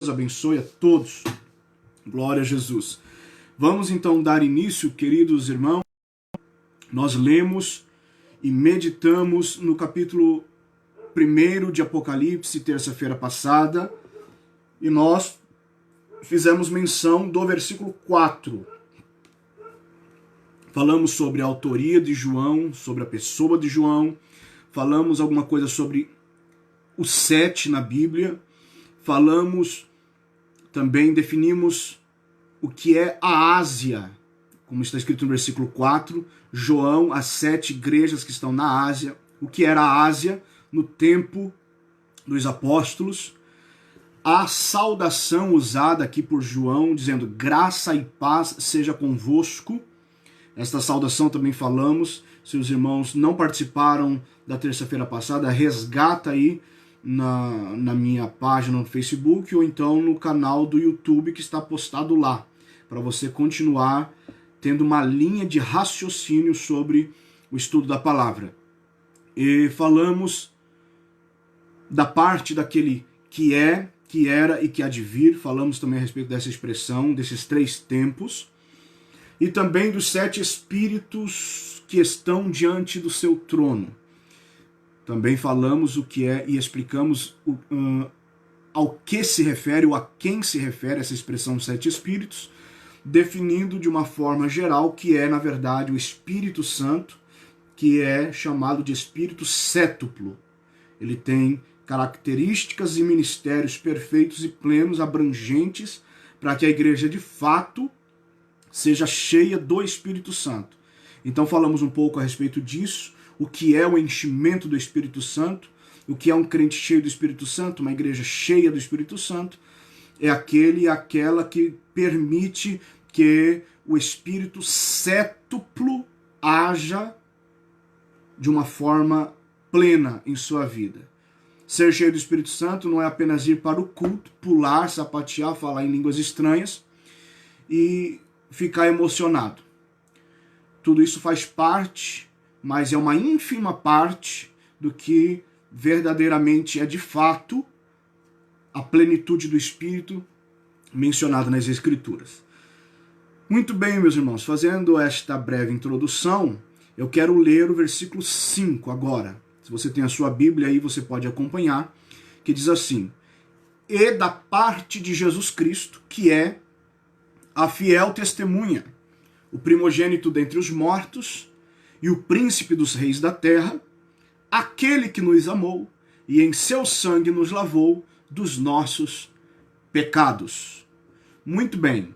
Deus abençoe a todos. Glória a Jesus. Vamos então dar início, queridos irmãos. Nós lemos e meditamos no capítulo 1 de Apocalipse, terça-feira passada, e nós fizemos menção do versículo 4. Falamos sobre a autoria de João, sobre a pessoa de João, falamos alguma coisa sobre o 7 na Bíblia, também definimos o que é a Ásia, como está escrito no versículo 4, João, as 7 igrejas que estão na Ásia, o que era a Ásia no tempo dos apóstolos, a saudação usada aqui por João, dizendo graça e paz seja convosco. Esta saudação também falamos, se os irmãos não participaram da terça-feira passada, resgata aí na minha página no Facebook ou então no canal do YouTube que está postado lá, para você continuar tendo uma linha de raciocínio sobre o estudo da palavra. E falamos da parte daquele que é, que era e que há de vir, falamos também a respeito dessa expressão, desses 3 tempos, e também dos 7 espíritos que estão diante do seu trono. Também falamos o que é e explicamos ao que se refere ou a quem se refere essa expressão 7 espíritos, definindo de uma forma geral que é, na verdade, o Espírito Santo, que é chamado de Espírito Sétuplo. Ele tem características e ministérios perfeitos e plenos, abrangentes, para que a igreja de fato seja cheia do Espírito Santo. Então falamos um pouco a respeito disso, o que é o enchimento do Espírito Santo, o que é um crente cheio do Espírito Santo, uma igreja cheia do Espírito Santo, é aquele e aquela que permite que o Espírito sétuplo haja de uma forma plena em sua vida. Ser cheio do Espírito Santo não é apenas ir para o culto, pular, sapatear, falar em línguas estranhas e ficar emocionado. Tudo isso faz parte, mas é uma ínfima parte do que verdadeiramente é de fato a plenitude do Espírito mencionada nas Escrituras. Muito bem, meus irmãos, fazendo esta breve introdução, eu quero ler o versículo 5 agora. Se você tem a sua Bíblia aí, você pode acompanhar, que diz assim: e da parte de Jesus Cristo, que é a fiel testemunha, o primogênito dentre os mortos, e o príncipe dos reis da terra, aquele que nos amou e em seu sangue nos lavou dos nossos pecados. Muito bem.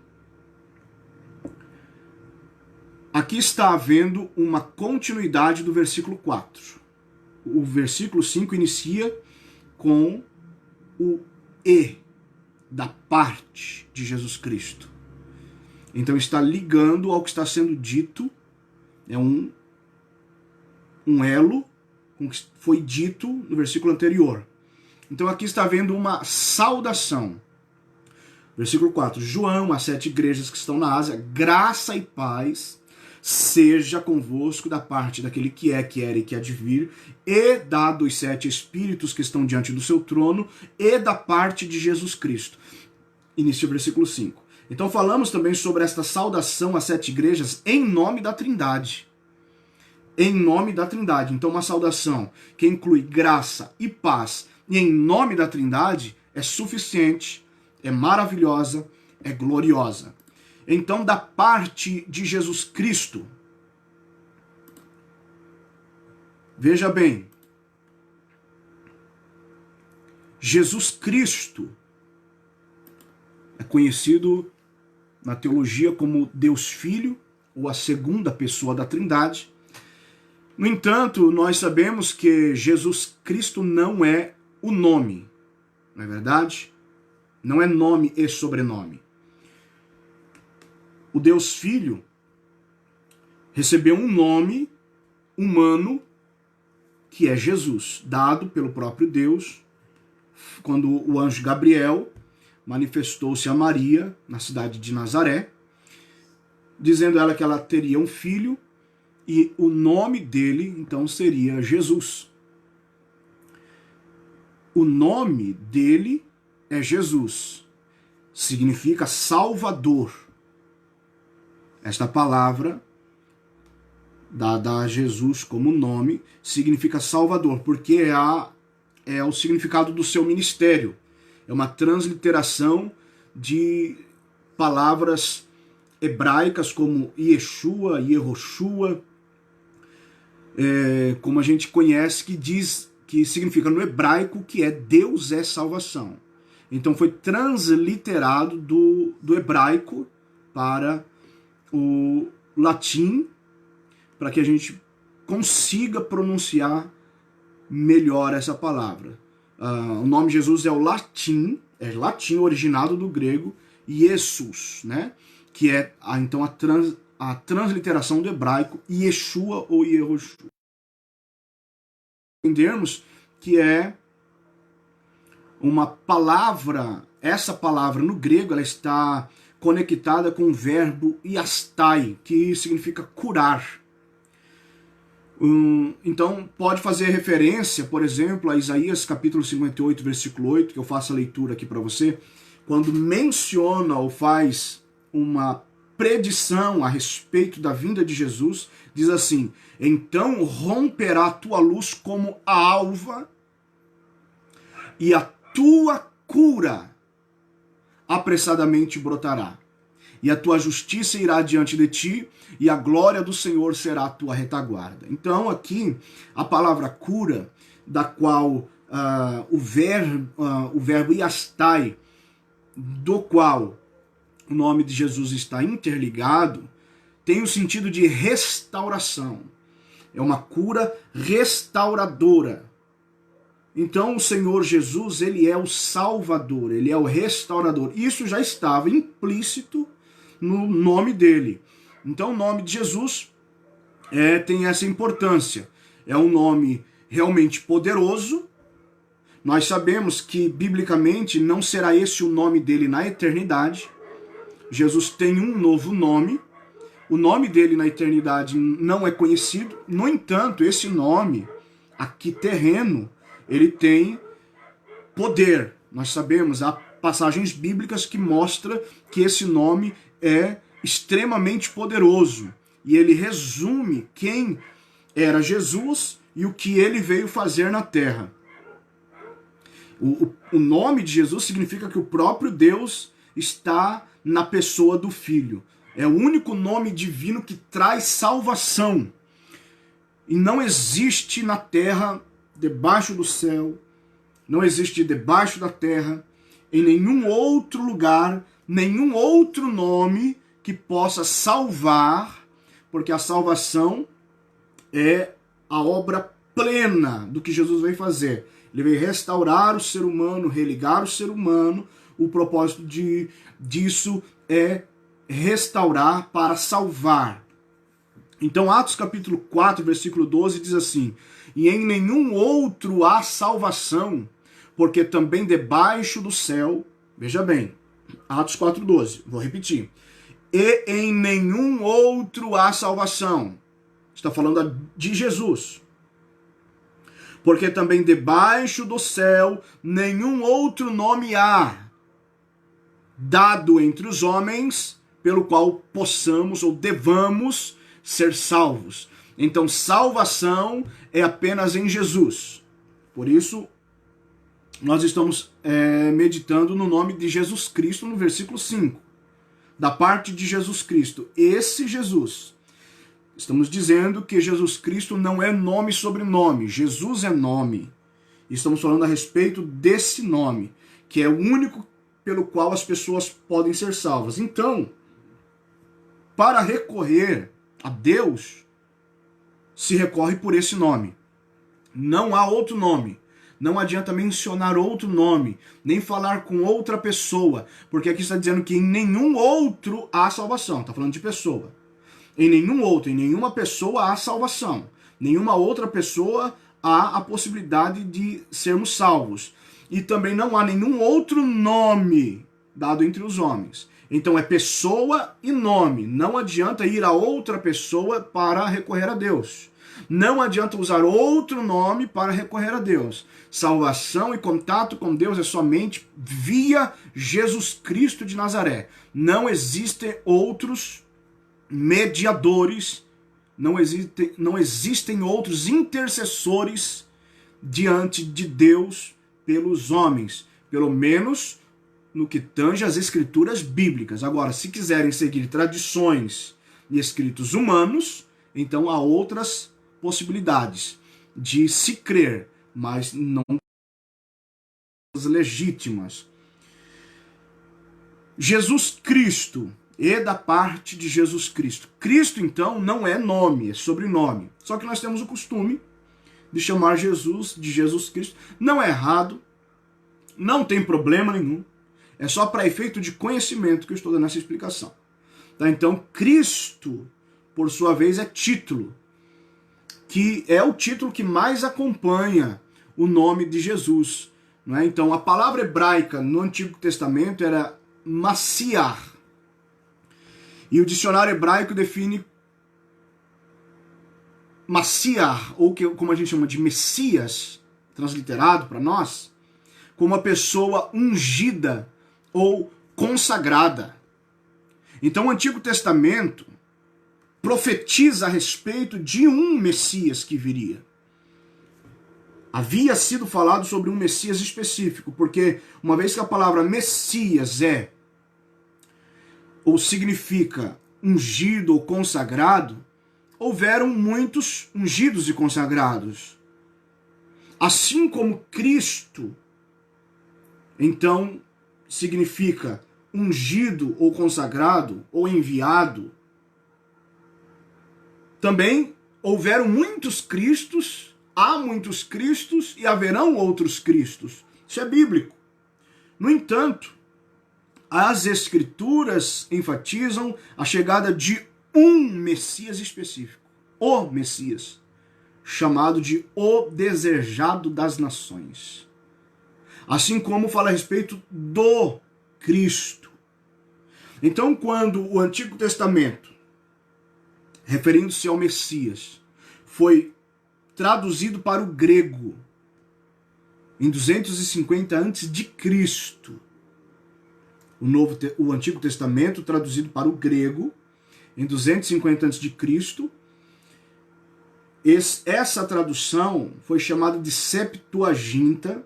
Aqui está havendo uma continuidade do versículo 4. O versículo 5 inicia com o e da parte de Jesus Cristo. Então está ligando ao que está sendo dito, é um elo com o que foi dito no versículo anterior. Então aqui está havendo uma saudação. Versículo 4. João, as 7 igrejas que estão na Ásia, graça e paz seja convosco da parte daquele que é, que era e que há de vir, e da dos 7 espíritos que estão diante do seu trono, e da parte de Jesus Cristo. Inicia o versículo 5. Então falamos também sobre esta saudação às 7 igrejas em nome da Trindade. Em nome da Trindade. Então uma saudação que inclui graça e paz e em nome da Trindade é suficiente, é maravilhosa, é gloriosa. Então da parte de Jesus Cristo, veja bem, Jesus Cristo é conhecido na teologia como Deus Filho, ou a segunda pessoa da Trindade. No entanto, nós sabemos que Jesus Cristo não é o nome, não é verdade? Não é nome e sobrenome. O Deus Filho recebeu um nome humano que é Jesus, dado pelo próprio Deus, quando o anjo Gabriel manifestou-se a Maria na cidade de Nazaré, dizendo a ela que ela teria um filho, e o nome dele, então, seria Jesus. O nome dele é Jesus. significa Salvador. Esta palavra, dada a Jesus como nome, significa Salvador, porque é o significado do seu ministério. É uma transliteração de palavras hebraicas como Yeshua, Yehoshua, como a gente conhece, que significa no hebraico que é Deus é salvação. Então foi transliterado do hebraico para o latim, para que a gente consiga pronunciar melhor essa palavra. O nome Jesus é latim originado do grego Jesus, né? Que é então a transliteração do hebraico Yeshua ou Yehoshua. Entendermos que é uma palavra, essa palavra no grego ela está conectada com o verbo iastai, que significa curar. Então pode fazer referência, por exemplo, a Isaías capítulo 58, versículo 8, que eu faço a leitura aqui para você, quando menciona ou faz uma predição a respeito da vinda de Jesus, diz assim: então romperá a tua luz como a alva, e a tua cura apressadamente brotará. E a tua justiça irá diante de ti, e a glória do Senhor será a tua retaguarda. Então aqui, a palavra cura, da qual o verbo iastai, do qual o nome de Jesus está interligado, tem o sentido de restauração. É uma cura restauradora. Então o Senhor Jesus, ele é o Salvador, ele é o restaurador. Isso já estava implícito no nome dele. Então o nome de Jesus tem essa importância. É um nome realmente poderoso. Nós sabemos que, biblicamente, não será esse o nome dele na eternidade. Jesus tem um novo nome. O nome dele na eternidade não é conhecido. No entanto, esse nome, aqui terreno, ele tem poder. Nós sabemos, há passagens bíblicas que mostram que esse nome é extremamente poderoso. E ele resume quem era Jesus e o que ele veio fazer na terra. O nome de Jesus significa que o próprio Deus está na pessoa do Filho. É o único nome divino que traz salvação. E não existe na terra, debaixo do céu, não existe debaixo da terra, em nenhum outro lugar, nenhum outro nome que possa salvar, porque a salvação é a obra plena do que Jesus veio fazer. Ele veio restaurar o ser humano, religar o ser humano. O propósito disso é restaurar para salvar. Então, Atos capítulo 4, versículo 12 diz assim: e em nenhum outro há salvação, porque também debaixo do céu, veja bem, Atos 4,12, vou repetir, e em nenhum outro há salvação. Está falando de Jesus. Porque também debaixo do céu nenhum outro nome há dado entre os homens pelo qual possamos ou devamos ser salvos. Então salvação é apenas em Jesus. Por isso nós estamos meditando no nome de Jesus Cristo no versículo 5. Da parte de Jesus Cristo. Esse Jesus. Estamos dizendo que Jesus Cristo não é nome sobre nome. Jesus é nome. Estamos falando a respeito desse nome, que é o único pelo qual as pessoas podem ser salvas. Então, para recorrer a Deus, se recorre por esse nome. Não há outro nome. Não adianta mencionar outro nome, nem falar com outra pessoa, porque aqui está dizendo que em nenhum outro há salvação. Está falando de pessoa. Em nenhum outro, em nenhuma pessoa há salvação. Nenhuma outra pessoa há a possibilidade de sermos salvos. E também não há nenhum outro nome dado entre os homens. Então é pessoa e nome. Não adianta ir a outra pessoa para recorrer a Deus. Não adianta usar outro nome para recorrer a Deus. Salvação e contato com Deus é somente via Jesus Cristo de Nazaré. Não existem outros mediadores, não existem outros intercessores diante de Deus pelos homens, pelo menos no que tange às escrituras bíblicas. Agora, se quiserem seguir tradições e escritos humanos, então há outras possibilidades de se crer, mas não legítimas. Jesus Cristo e da parte de Jesus Cristo. Cristo, então, não é nome, é sobrenome. Só que nós temos o costume de chamar Jesus de Jesus Cristo. Não é errado, não tem problema nenhum. É só para efeito de conhecimento que eu estou dando essa explicação. Tá? Então, Cristo, por sua vez, é título, que é o título que mais acompanha o nome de Jesus. Não é? Então, a palavra hebraica no Antigo Testamento era Massiar. E o dicionário hebraico define Massiar, ou como a gente chama de Messias, transliterado para nós, como uma pessoa ungida ou consagrada. Então o Antigo Testamento profetiza a respeito de um Messias que viria. Havia sido falado sobre um Messias específico, porque uma vez que a palavra Messias é ou significa ungido ou consagrado, houveram muitos ungidos e consagrados. Assim como Cristo, então, significa ungido ou consagrado ou enviado, também houveram muitos Cristos, há muitos Cristos e haverão outros Cristos. Isso é bíblico. No entanto, as Escrituras enfatizam a chegada de um Messias específico, o Messias, chamado de o desejado das nações. Assim como fala a respeito do Cristo. Então, quando o Antigo Testamento, referindo-se ao Messias, foi traduzido para o grego em 250 a.C., o Antigo Testamento traduzido para o grego em 250 a.C., essa tradução foi chamada de Septuaginta,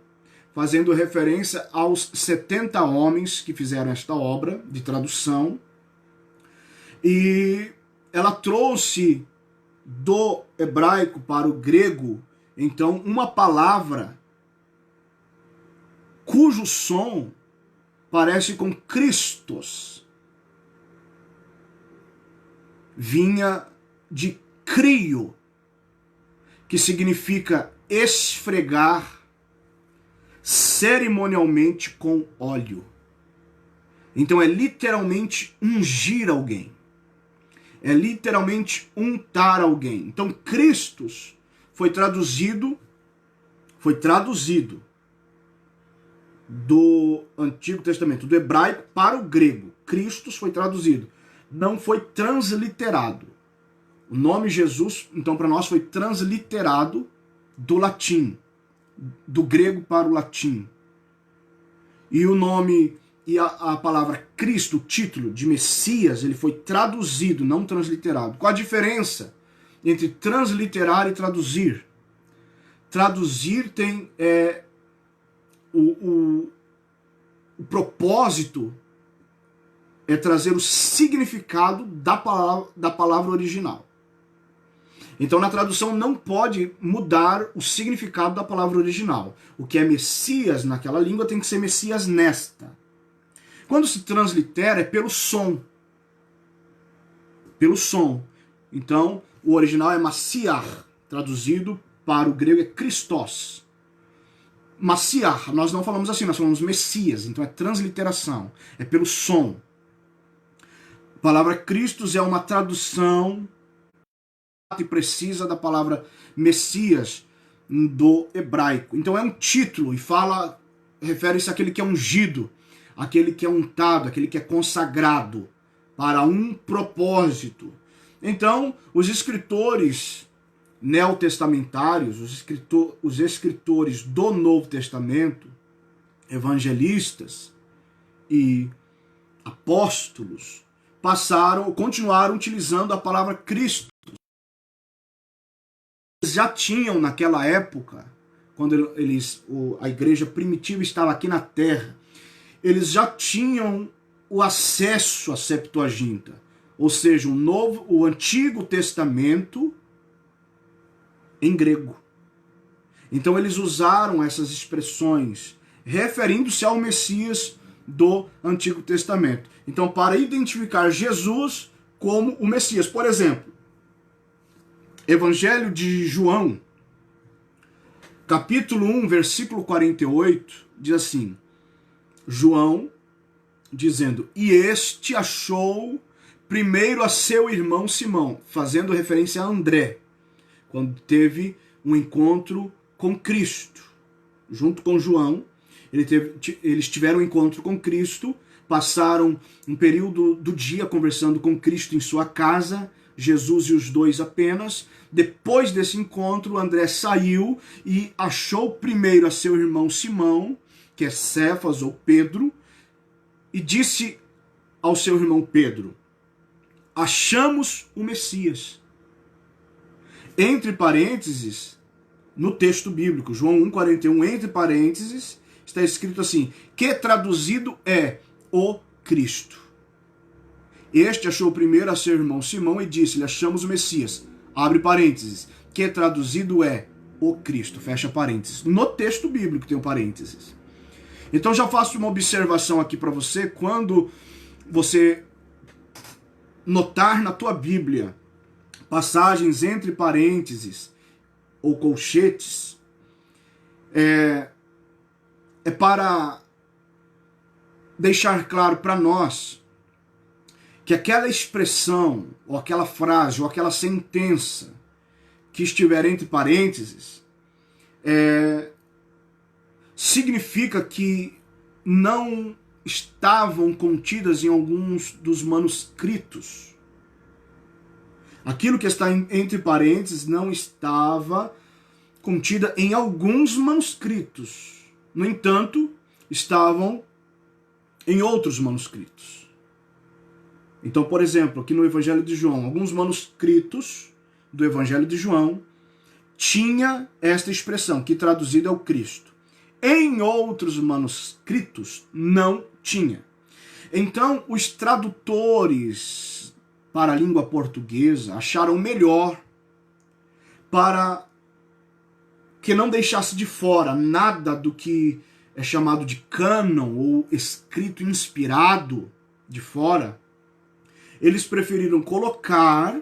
fazendo referência aos 70 homens que fizeram esta obra de tradução. E ela trouxe do hebraico para o grego, então, uma palavra cujo som parece com Christos. Vinha de crio, que significa esfregar cerimonialmente com óleo. Então é literalmente ungir alguém. É literalmente untar alguém. Então Christos foi traduzido do Antigo Testamento, do hebraico para o grego. Christos foi traduzido. Não foi transliterado. O nome Jesus, então, para nós foi transliterado do latim, do grego para o latim. E o nome e a palavra Cristo, o título de Messias, ele foi traduzido, não transliterado. Qual a diferença entre transliterar e traduzir? Traduzir tem o propósito é trazer o significado da palavra original. Então, na tradução não pode mudar o significado da palavra original. O que é Messias naquela língua tem que ser Messias nesta. Quando se translitera é pelo som. Pelo som. Então, o original é Massiar, traduzido para o grego é Christos. Massiar, nós não falamos assim, nós falamos Messias, então é transliteração, é pelo som. A palavra Christos é uma tradução e precisa da palavra Messias do hebraico. Então é um título e refere-se àquele que é ungido, aquele que é untado, aquele que é consagrado para um propósito. Então, os escritores neotestamentários, os escritores do Novo Testamento, evangelistas, e apóstolos continuaram utilizando a palavra Cristo. Eles já tinham naquela época, quando a igreja primitiva estava aqui na terra, eles já tinham o acesso à Septuaginta, ou seja, o Antigo Testamento em grego. Então eles usaram essas expressões referindo-se ao Messias do Antigo Testamento. Então, para identificar Jesus como o Messias, por exemplo, Evangelho de João, capítulo 1, versículo 48, diz assim, João dizendo, e este achou primeiro a seu irmão Simão, fazendo referência a André, quando teve um encontro com Cristo. Junto com João, eles tiveram um encontro com Cristo, passaram um período do dia conversando com Cristo em sua casa, Jesus e os dois apenas. Depois desse encontro, André saiu e achou primeiro a seu irmão Simão, que é Cefas ou Pedro, e disse ao seu irmão Pedro, achamos o Messias. Entre parênteses, no texto bíblico, João 1,41, entre parênteses, está escrito assim, que traduzido é o Cristo. Este achou primeiro a seu irmão Simão e disse-lhe, achamos o Messias. Abre parênteses, que traduzido é o Cristo, fecha parênteses. No texto bíblico tem um parênteses. Então já faço uma observação aqui para você, quando você notar na tua Bíblia passagens entre parênteses ou colchetes, é para deixar claro para nós que aquela expressão, ou aquela frase, ou aquela sentença que estiver entre parênteses, significa que não estavam contidas em alguns dos manuscritos. Aquilo que está entre parênteses não estava contida em alguns manuscritos. No entanto, estavam em outros manuscritos. Então, por exemplo, aqui no Evangelho de João, alguns manuscritos do Evangelho de João tinha esta expressão, que traduzida é o Cristo. Em outros manuscritos, não tinha. Então, os tradutores para a língua portuguesa acharam melhor para que não deixasse de fora nada do que é chamado de cânon ou escrito inspirado de fora. Eles preferiram colocar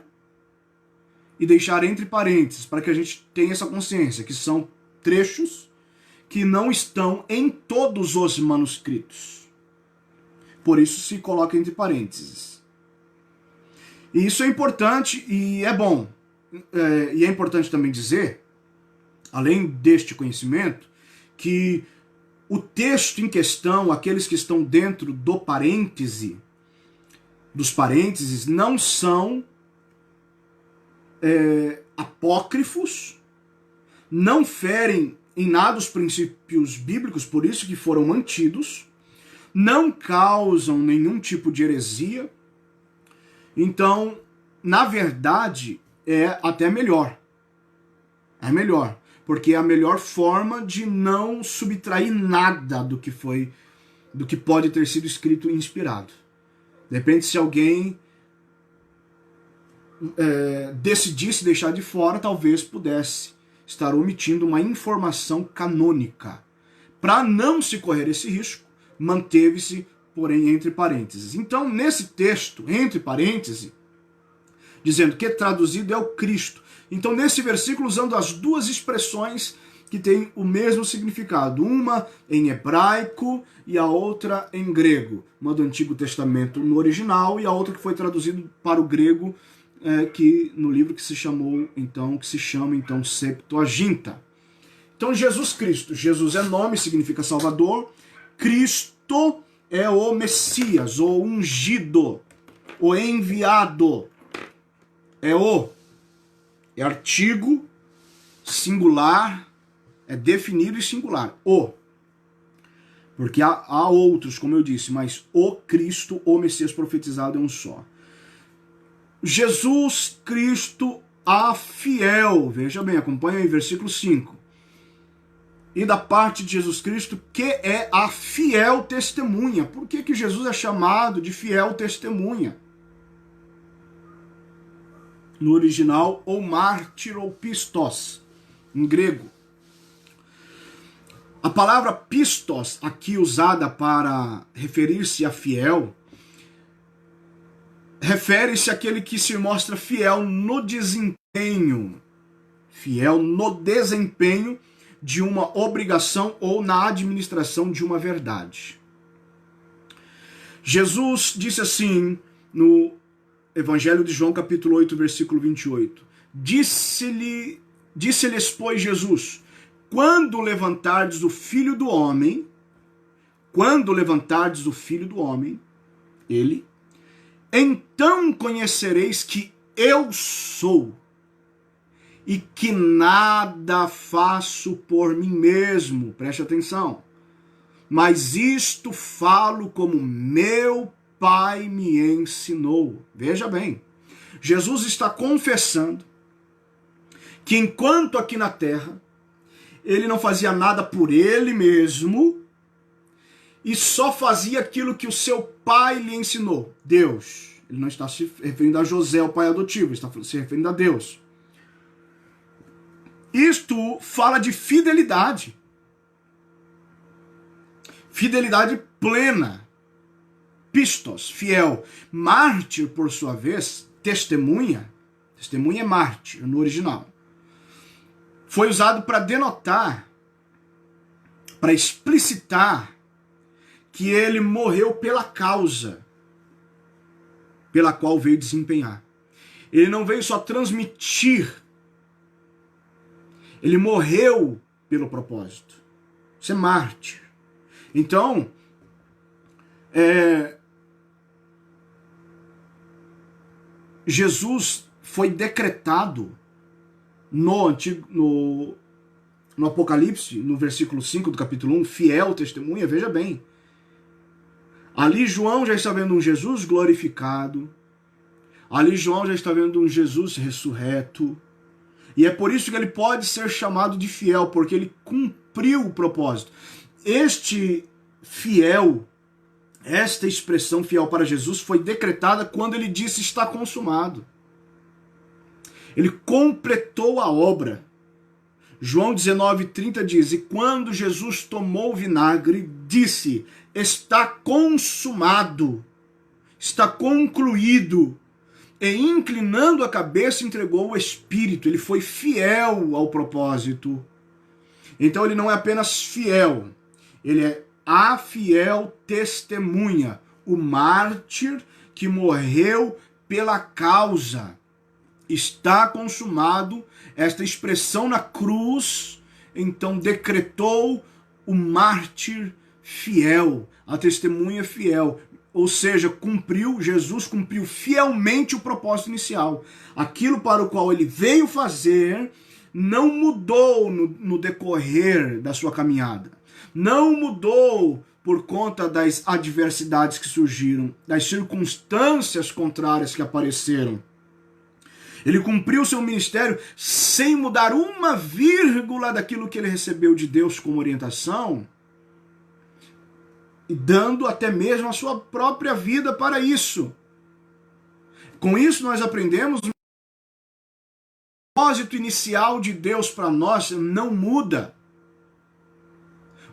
e deixar entre parênteses para que a gente tenha essa consciência que são trechos que não estão em todos os manuscritos. Por isso se coloca entre parênteses. E isso é importante e é bom. E é importante também dizer, além deste conhecimento, que o texto em questão, aqueles que estão dentro do parêntese, dos parênteses, não são apócrifos, não ferem em nada os princípios bíblicos, por isso que foram mantidos, não causam nenhum tipo de heresia. Então, na verdade, é até melhor. É melhor, porque é a melhor forma de não subtrair nada do que pode ter sido escrito e inspirado. Depende se alguém decidisse deixar de fora, talvez pudesse estar omitindo uma informação canônica. Para não se correr esse risco, manteve-se, porém, entre parênteses. Então, nesse texto, entre parênteses, dizendo que traduzido é o Cristo. Então, nesse versículo, usando as duas expressões que têm o mesmo significado. Uma em hebraico e a outra em grego. Uma do Antigo Testamento no original e a outra que foi traduzido para o grego que no livro que se chama então Septuaginta. Então Jesus Cristo, Jesus é nome, significa Salvador, Cristo é o Messias, o ungido, o enviado, é artigo singular, é definido e singular, Porque há outros, como eu disse, mas o Cristo, o Messias profetizado é um só. Jesus Cristo, a fiel. Veja bem, acompanha aí, versículo 5. E da parte de Jesus Cristo, que é a fiel testemunha. Por que Jesus é chamado de fiel testemunha? No original, ou mártir ou pistos, em grego. A palavra pistos, aqui usada para referir-se a fiel, refere-se àquele que se mostra fiel no desempenho. Fiel no desempenho de uma obrigação ou na administração de uma verdade. Jesus disse assim no Evangelho de João, capítulo 8, versículo 28. Disse-lhes, pois, Jesus: quando levantardes o Filho do Homem, ele, então conhecereis que eu sou, e que nada faço por mim mesmo, preste atenção, mas isto falo como meu Pai me ensinou. Veja bem, Jesus está confessando que enquanto aqui na terra, ele não fazia nada por ele mesmo e só fazia aquilo que o seu pai lhe ensinou. Deus. Ele não está se referindo a José, o pai adotivo, ele está se referindo a Deus. Isto fala de fidelidade. Fidelidade plena. Pistos, fiel. Mártir, por sua vez, testemunha. Testemunha é mártir, no original. Foi usado para denotar, para explicitar que ele morreu pela causa pela qual veio desempenhar. Ele não veio só transmitir, ele morreu pelo propósito. Isso é mártir. Então, Jesus foi decretado no Apocalipse, no versículo 5 do capítulo 1, fiel testemunha, veja bem. Ali João já está vendo um Jesus glorificado. Ali João já está vendo um Jesus ressurreto. E é por isso que ele pode ser chamado de fiel, porque ele cumpriu o propósito. Este fiel, esta expressão fiel para Jesus foi decretada quando ele disse está consumado. Ele completou a obra. João 19,30 diz, e quando Jesus tomou o vinagre, disse, está consumado, está concluído. E inclinando a cabeça, entregou o Espírito. Ele foi fiel ao propósito. Então ele não é apenas fiel, ele é a fiel testemunha, o mártir que morreu pela causa. Está consumado, esta expressão na cruz, então decretou o mártir fiel, a testemunha fiel. Ou seja, Jesus cumpriu fielmente o propósito inicial. Aquilo para o qual ele veio fazer não mudou no decorrer da sua caminhada. Não mudou por conta das adversidades que surgiram, das circunstâncias contrárias que apareceram. Ele cumpriu seu ministério sem mudar uma vírgula daquilo que ele recebeu de Deus como orientação, e dando até mesmo a sua própria vida para isso. Com isso nós aprendemos que o propósito inicial de Deus para nós não muda.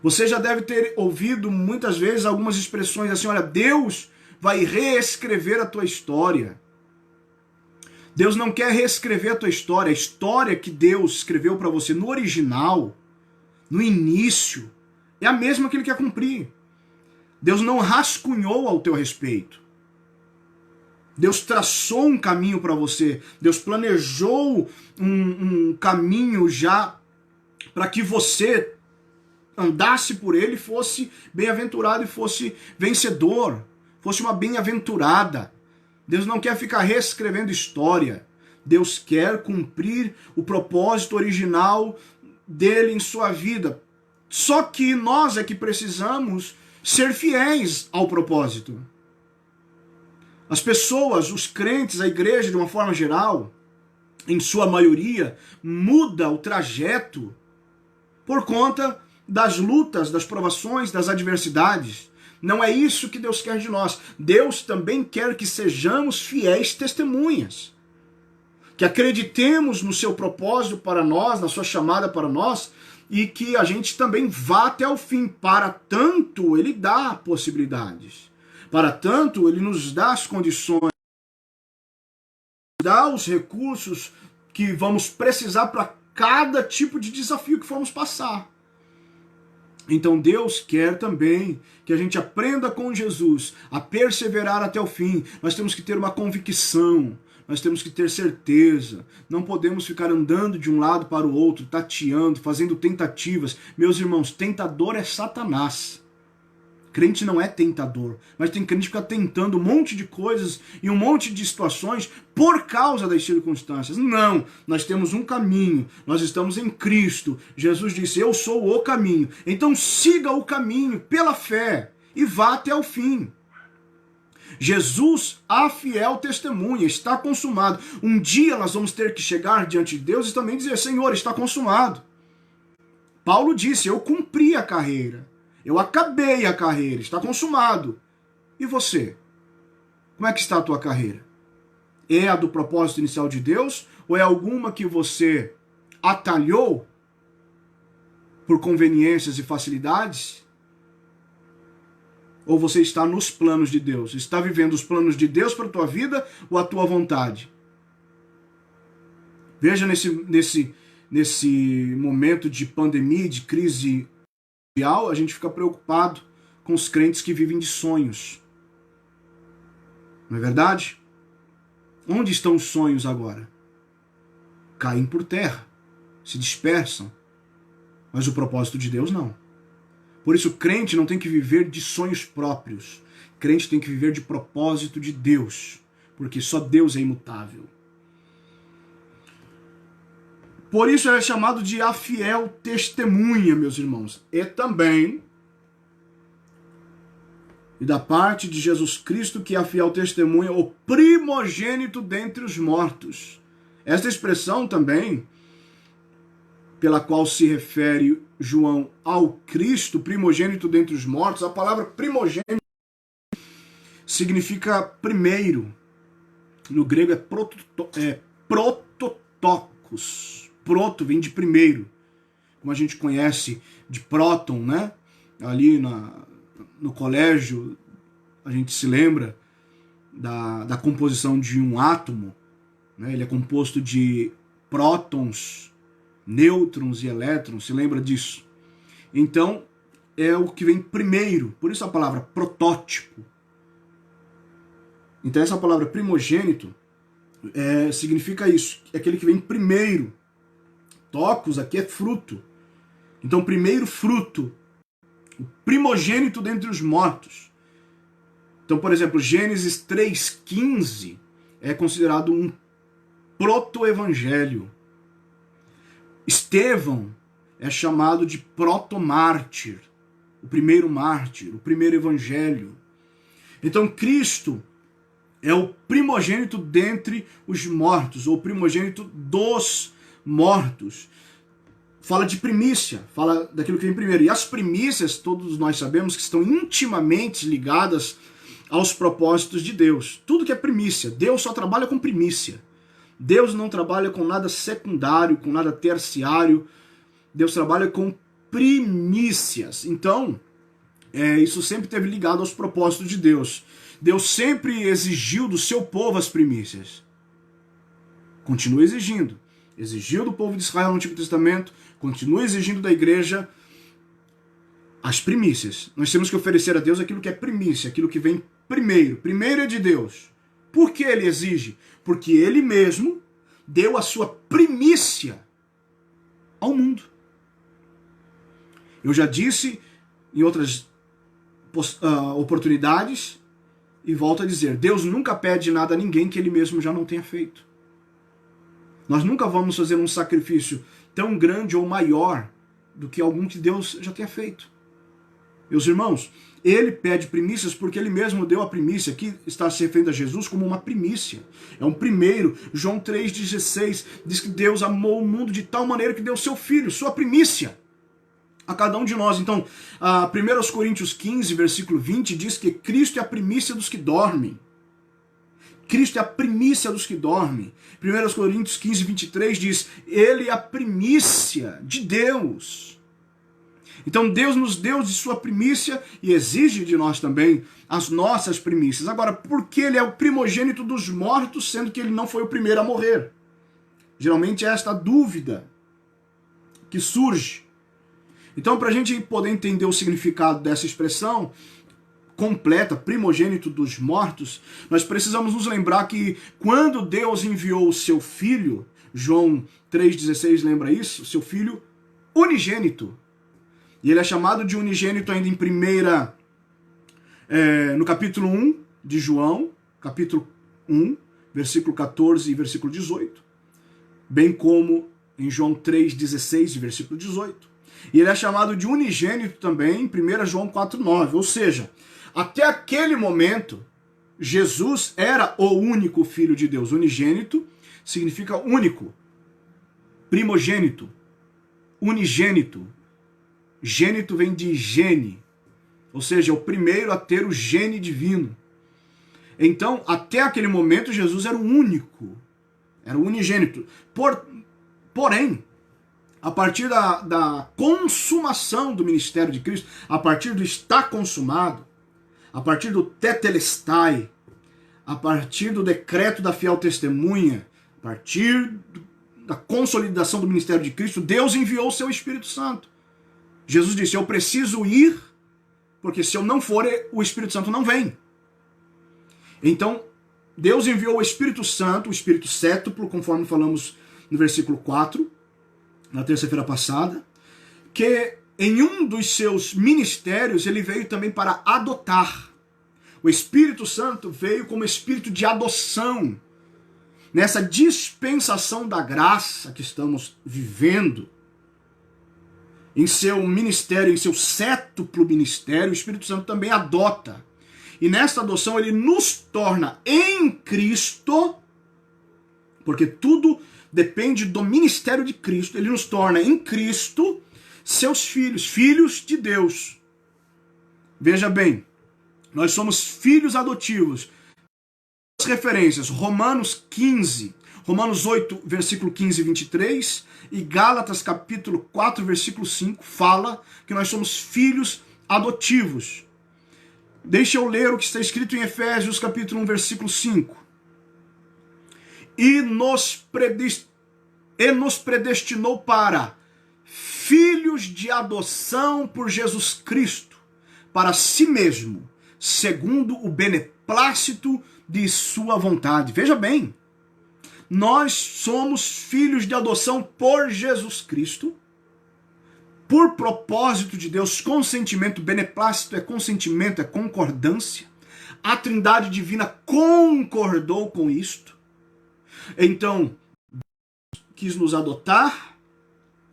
Você já deve ter ouvido muitas vezes algumas expressões assim, olha, Deus vai reescrever a tua história. Deus não quer reescrever a tua história. A história que Deus escreveu para você no original, no início, é a mesma que ele quer cumprir. Deus não rascunhou ao teu respeito. Deus traçou um caminho para você. Deus planejou um caminho já para que você andasse por ele, fosse bem-aventurado e fosse vencedor, fosse uma bem-aventurada. Deus não quer ficar reescrevendo história. Deus quer cumprir o propósito original dele em sua vida. Só que nós é que precisamos ser fiéis ao propósito. As pessoas, os crentes, a igreja de uma forma geral, em sua maioria, muda o trajeto por conta das lutas, das provações, das adversidades. Não é isso que Deus quer de nós. Deus também quer que sejamos fiéis testemunhas. Que acreditemos no seu propósito para nós, na sua chamada para nós, e que a gente também vá até o fim. Para tanto, Ele dá possibilidades. Para tanto, Ele nos dá as condições, dá os recursos que vamos precisar para cada tipo de desafio que formos passar. Então Deus quer também que a gente aprenda com Jesus a perseverar até o fim. Nós temos que ter uma convicção, nós temos que ter certeza. Não podemos ficar andando de um lado para o outro, tateando, fazendo tentativas. Meus irmãos, tentador é Satanás. Crente não é tentador, mas tem crente que fica tentando um monte de coisas e um monte de situações por causa das circunstâncias. Não, nós temos um caminho, nós estamos em Cristo. Jesus disse, eu sou o caminho. Então siga o caminho pela fé e vá até o fim. Jesus, a fiel testemunha, está consumado. Um dia nós vamos ter que chegar diante de Deus e também dizer, Senhor, está consumado. Paulo disse, eu cumpri a carreira. Eu acabei a carreira, está consumado. E você? Como é que está a tua carreira? É a do propósito inicial de Deus? Ou é alguma que você atalhou por conveniências e facilidades? Ou você está nos planos de Deus? Está vivendo os planos de Deus para a tua vida ou a tua vontade? Veja nesse momento de pandemia, de crise, a gente fica preocupado com os crentes que vivem de sonhos. Não é verdade? Onde estão os sonhos agora? Caem por terra, se dispersam. Mas o propósito de Deus não. Por isso, o crente não tem que viver de sonhos próprios. O crente tem que viver de propósito de Deus, porque só Deus é imutável. Por isso ele é chamado de a fiel testemunha, meus irmãos. E também, e da parte de Jesus Cristo, que é a fiel testemunha, o primogênito dentre os mortos. Esta expressão também, pela qual se refere João ao Cristo, primogênito dentre os mortos, a palavra primogênito significa primeiro. No grego é prototokos. Proto vem de primeiro, como a gente conhece de próton, né? Ali no colégio a gente se lembra da composição de um átomo, né? Ele é composto de prótons, nêutrons e elétrons, se lembra disso? Então é o que vem primeiro, por isso a palavra protótipo. Então essa palavra primogênito significa isso, é aquele que vem primeiro. Tocos aqui é fruto. Então, primeiro fruto, o primogênito dentre os mortos. Então, por exemplo, Gênesis 3,15 é considerado um proto-evangelho. Estevão é chamado de proto-mártir, o primeiro mártir, o primeiro evangelho. Então, Cristo é o primogênito dentre os mortos, ou o primogênito dos mortos. Fala de primícia, fala daquilo que vem primeiro. E as primícias, todos nós sabemos que estão intimamente ligadas aos propósitos de Deus. Tudo que é primícia, Deus só trabalha com primícia. Deus não trabalha com nada secundário, com nada terciário. Deus trabalha com primícias. Então, isso sempre esteve ligado aos propósitos de Deus. Deus sempre exigiu do seu povo as primícias. Continua exigindo. Exigiu do povo de Israel no Antigo Testamento, continua exigindo da igreja as primícias. Nós temos que oferecer a Deus aquilo que é primícia, aquilo que vem primeiro. Primeiro é de Deus. Por que ele exige? Porque ele mesmo deu a sua primícia ao mundo. Eu já disse em outras oportunidades e volto a dizer, Deus nunca pede nada a ninguém que ele mesmo já não tenha feito. Nós nunca vamos fazer um sacrifício tão grande ou maior do que algum que Deus já tenha feito. Meus irmãos, ele pede primícias porque ele mesmo deu a primícia. Aqui está se referindo a Jesus como uma primícia. É um primeiro. João 3,16 diz que Deus amou o mundo de tal maneira que deu seu Filho, sua primícia, a cada um de nós. Então, 1 Coríntios 15, versículo 20, diz que Cristo é a primícia dos que dormem. Cristo é a primícia dos que dormem. 1 Coríntios 15, 23 diz, ele é a primícia de Deus. Então Deus nos deu de sua primícia e exige de nós também as nossas primícias. Agora, por que ele é o primogênito dos mortos, sendo que ele não foi o primeiro a morrer? Geralmente é esta dúvida que surge. Então, para a gente poder entender o significado dessa expressão completa, primogênito dos mortos, nós precisamos nos lembrar que quando Deus enviou o seu Filho, João 3,16 lembra isso? Seu Filho unigênito. E ele é chamado de unigênito ainda em no capítulo 1 de João, capítulo 1, versículo 14 e versículo 18, bem como em João 3,16 e versículo 18. E ele é chamado de unigênito também em 1 João 4,9. Ou seja, até aquele momento, Jesus era o único Filho de Deus. Unigênito significa único, primogênito, unigênito. Gênito vem de gene, ou seja, é o primeiro a ter o gene divino. Então, até aquele momento, Jesus era o único, era o unigênito. Porém, a partir da consumação do ministério de Cristo, a partir do está consumado, a partir do tetelestai, a partir do decreto da fiel testemunha, a partir da consolidação do ministério de Cristo, Deus enviou o seu Espírito Santo. Jesus disse, eu preciso ir, porque se eu não for, o Espírito Santo não vem. Então, Deus enviou o Espírito Santo, o Espírito Sétuplo, conforme falamos no versículo 4, na terça-feira passada, que em um dos seus ministérios ele veio também para adotar. O Espírito Santo veio como espírito de adoção. Nessa dispensação da graça que estamos vivendo, em seu ministério, em seu sétuplo ministério, o Espírito Santo também adota. E nesta adoção ele nos torna em Cristo, porque tudo depende do ministério de Cristo, ele nos torna em Cristo seus filhos, filhos de Deus. Veja bem, nós somos filhos adotivos. As referências, Romanos 15, Romanos 8, versículo 15 e 23, e Gálatas capítulo 4, versículo 5, fala que nós somos filhos adotivos. Deixa eu ler o que está escrito em Efésios capítulo 1, versículo 5. E nos predestinou para filhos de adoção por Jesus Cristo, para si mesmo, segundo o beneplácito de sua vontade. Veja bem, nós somos filhos de adoção por Jesus Cristo, por propósito de Deus, consentimento, beneplácito é consentimento, é concordância. A Trindade Divina concordou com isto. Então, Deus quis nos adotar,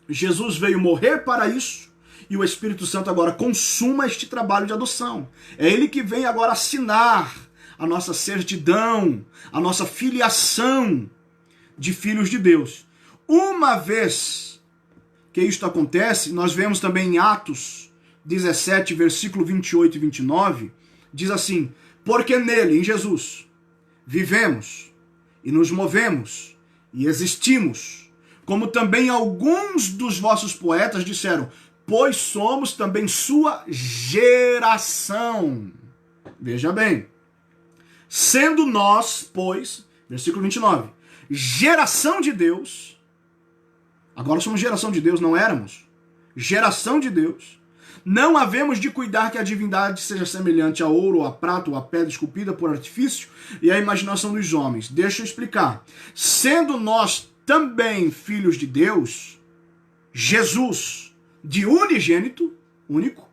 Jesus veio morrer para isso, e o Espírito Santo agora consuma este trabalho de adoção. É ele que vem agora assinar a nossa certidão, a nossa filiação de filhos de Deus. Uma vez que isto acontece, nós vemos também em Atos 17, versículo 28 e 29, diz assim, porque nele, em Jesus, vivemos e nos movemos e existimos, como também alguns dos vossos poetas disseram, pois somos também sua geração. Veja bem, sendo nós, pois, versículo 29, geração de Deus, agora somos geração de Deus, não éramos, geração de Deus, não havemos de cuidar que a divindade seja semelhante a ouro, ou a prata, ou a pedra esculpida por artifício e a imaginação dos homens. Deixa eu explicar. Sendo nós também filhos de Deus, Jesus, de unigênito, único,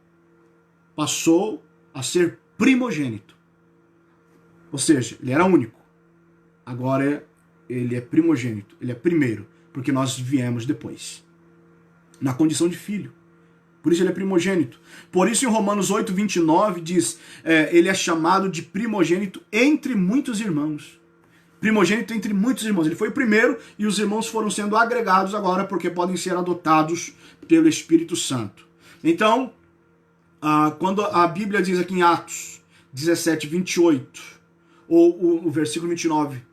passou a ser primogênito. Ou seja, ele era único. Agora ele é primogênito, ele é primeiro, porque nós viemos depois, na condição de filho. Por isso ele é primogênito. Por isso em Romanos 8, 29 diz, ele é chamado de primogênito entre muitos irmãos. Primogênito entre muitos irmãos. Ele foi o primeiro e os irmãos foram sendo agregados agora porque podem ser adotados pelo Espírito Santo. Então, quando a Bíblia diz aqui em Atos 17, 28, ou o versículo 29,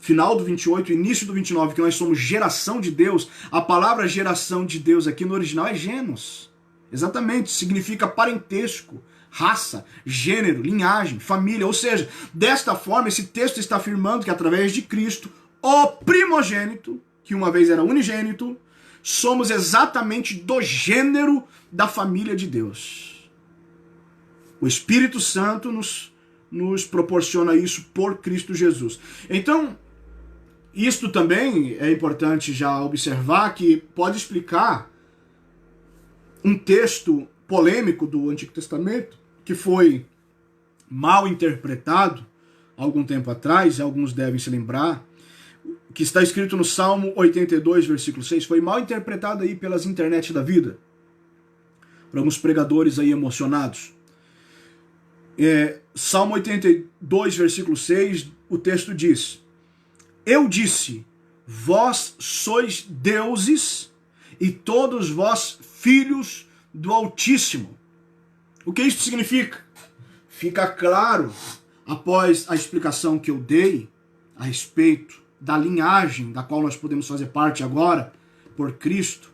final do 28, início do 29, que nós somos geração de Deus, a palavra geração de Deus aqui no original é genos. Exatamente, significa parentesco, raça, gênero, linhagem, família. Ou seja, desta forma, esse texto está afirmando que através de Cristo, o primogênito, que uma vez era unigênito, somos exatamente do gênero da família de Deus. O Espírito Santo nos proporciona isso por Cristo Jesus. Então, isto também é importante já observar que pode explicar um texto polêmico do Antigo Testamento que foi mal interpretado algum tempo atrás, alguns devem se lembrar, que está escrito no Salmo 82, versículo 6, foi mal interpretado aí pelas internet da vida, por alguns pregadores aí emocionados. Salmo 82, versículo 6, o texto diz: eu disse, vós sois deuses e todos vós filhos do Altíssimo. O que isso significa? Fica claro, após a explicação que eu dei a respeito da linhagem da qual nós podemos fazer parte agora, por Cristo,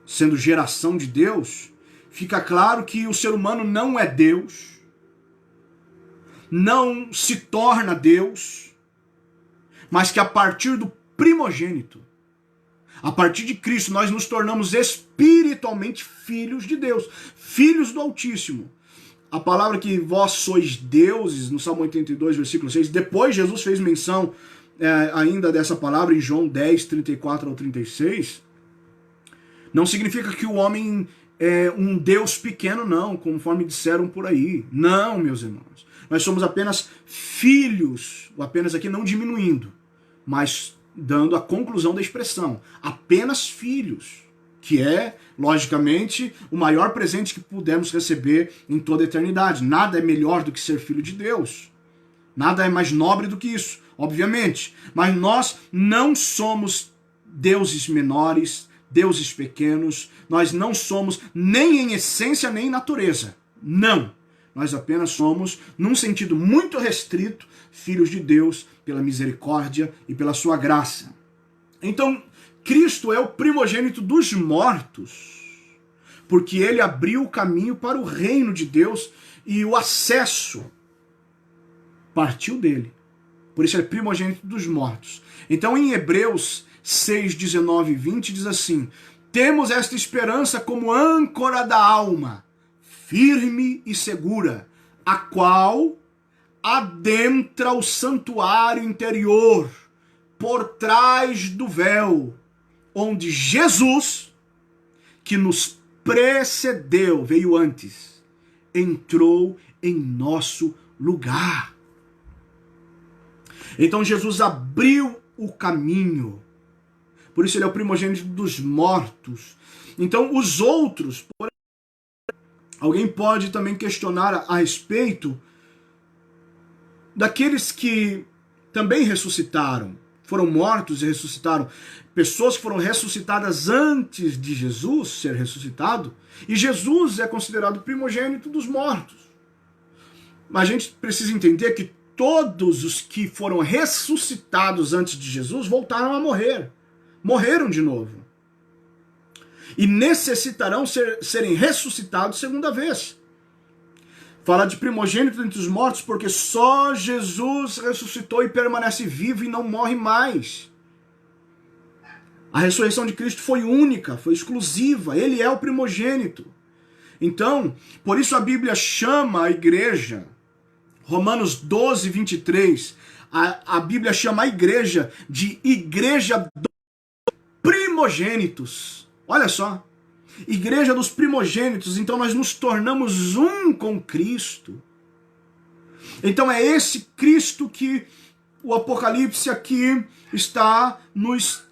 sendo geração de Deus, fica claro que o ser humano não é Deus, não se torna Deus, mas que a partir do primogênito, a partir de Cristo, nós nos tornamos espiritualmente filhos de Deus, filhos do Altíssimo. A palavra que vós sois deuses, no Salmo 82, versículo 6, depois Jesus fez menção ainda dessa palavra em João 10, 34 ao 36, não significa que o homem é um Deus pequeno, não, conforme disseram por aí. Não, meus irmãos. Nós somos apenas filhos, o apenas aqui não diminuindo, mas dando a conclusão da expressão, apenas filhos, que é, logicamente, o maior presente que pudermos receber em toda a eternidade. Nada é melhor do que ser filho de Deus. Nada é mais nobre do que isso, obviamente. Mas nós não somos deuses menores, deuses pequenos, nós não somos nem em essência nem em natureza. Não. Nós apenas somos, num sentido muito restrito, filhos de Deus pela misericórdia e pela sua graça. Então, Cristo é o primogênito dos mortos, porque ele abriu o caminho para o reino de Deus e o acesso partiu dele. Por isso ele é primogênito dos mortos. Então, em Hebreus 6, 19 e 20, diz assim: temos esta esperança como âncora da alma, firme e segura, a qual adentra o santuário interior, por trás do véu, onde Jesus, que nos precedeu, veio antes, entrou em nosso lugar. Então Jesus abriu o caminho. Por isso ele é o primogênito dos mortos. Então os outros, alguém pode também questionar a respeito daqueles que também ressuscitaram, foram mortos e ressuscitaram, pessoas que foram ressuscitadas antes de Jesus ser ressuscitado, e Jesus é considerado primogênito dos mortos. Mas a gente precisa entender que todos os que foram ressuscitados antes de Jesus voltaram a morrer, morreram de novo, e necessitarão serem ressuscitados segunda vez. Fala de primogênito entre os mortos porque só Jesus ressuscitou e permanece vivo e não morre mais. A ressurreição de Cristo foi única, foi exclusiva, ele é o primogênito. Então, por isso a Bíblia chama a igreja, Romanos 12, 23, a Bíblia chama a igreja de igreja dos primogênitos. Olha só. Igreja dos primogênitos, então nós nos tornamos um com Cristo. Então é esse Cristo que o Apocalipse aqui está nos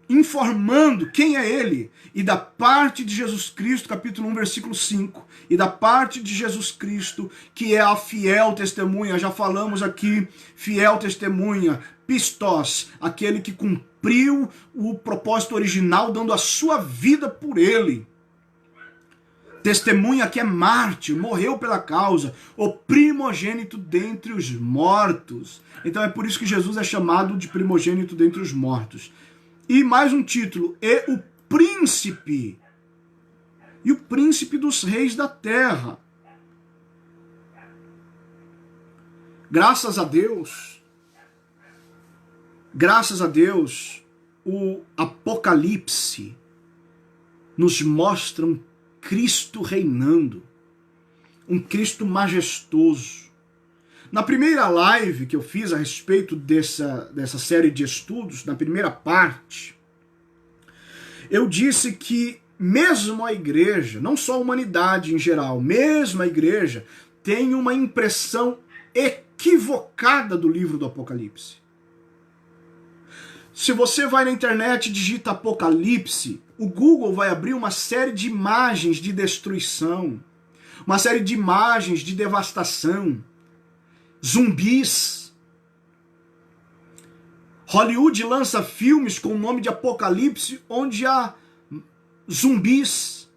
informando quem é ele, e da parte de Jesus Cristo, capítulo 1, versículo 5, e da parte de Jesus Cristo, que é a fiel testemunha, já falamos aqui, fiel testemunha, pistos, aquele que cumpriu o propósito original, dando a sua vida por ele. Testemunha que é mártir, morreu pela causa, o primogênito dentre os mortos. Então é por isso que Jesus é chamado de primogênito dentre os mortos. E mais um título, e o príncipe dos reis da terra. Graças a Deus, o Apocalipse nos mostra um Cristo reinando, um Cristo majestoso. Na primeira live que eu fiz a respeito dessa série de estudos, na primeira parte, eu disse que mesmo a igreja, não só a humanidade em geral, mesmo a igreja, tem uma impressão equivocada do livro do Apocalipse. Se você vai na internet e digita Apocalipse, o Google vai abrir uma série de imagens de destruição, uma série de imagens de devastação, zumbis. Hollywood lança filmes com o nome de Apocalipse, onde há zumbis,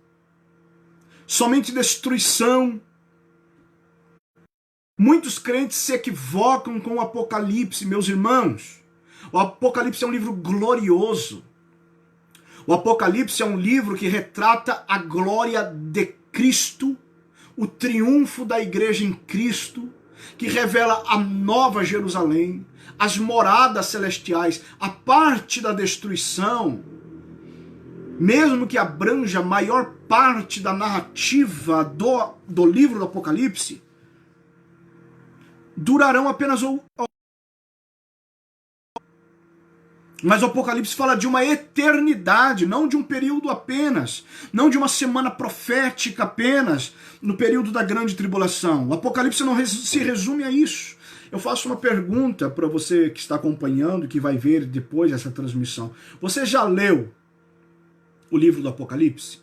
somente destruição. Muitos crentes se equivocam com o Apocalipse, meus irmãos. O Apocalipse é um livro glorioso. O Apocalipse é um livro que retrata a glória de Cristo, o triunfo da igreja em Cristo, que revela a nova Jerusalém, as moradas celestiais, a parte da destruição, mesmo que abranja a maior parte da narrativa do livro do Apocalipse, durarão apenas mas o Apocalipse fala de uma eternidade, não de um período apenas, não de uma semana profética apenas, no período da grande tribulação. O Apocalipse não se resume a isso. Eu faço uma pergunta para você que está acompanhando, que vai ver depois essa transmissão. Você já leu o livro do Apocalipse?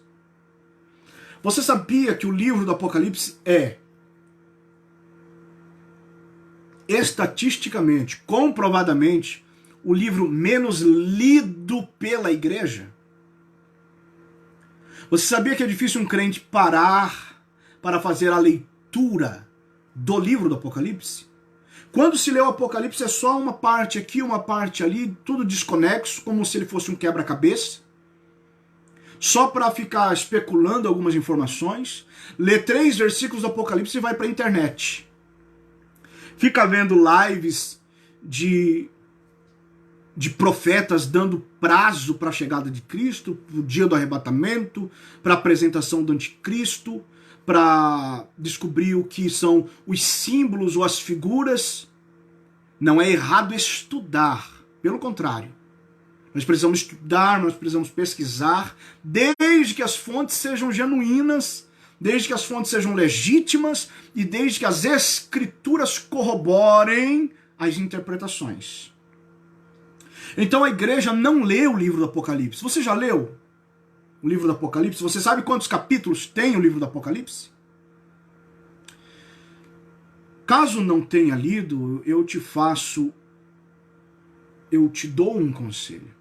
Você sabia que o livro do Apocalipse é, estatisticamente, comprovadamente, o livro menos lido pela igreja? Você sabia que é difícil um crente parar para fazer a leitura do livro do Apocalipse? Quando se lê o Apocalipse é só uma parte aqui, uma parte ali, tudo desconexo, como se ele fosse um quebra-cabeça, só para ficar especulando algumas informações. Lê 3 versículos do Apocalipse e vai para a internet. Fica vendo lives de profetas dando prazo para a chegada de Cristo, para o dia do arrebatamento, para a apresentação do anticristo, para descobrir o que são os símbolos ou as figuras. Não é errado estudar, pelo contrário. Nós precisamos estudar, nós precisamos pesquisar, desde que as fontes sejam genuínas, desde que as fontes sejam legítimas e desde que as escrituras corroborem as interpretações. Então a igreja não lê o livro do Apocalipse. Você já leu o livro do Apocalipse? Você sabe quantos capítulos tem o livro do Apocalipse? Caso não tenha lido, eu te dou um conselho.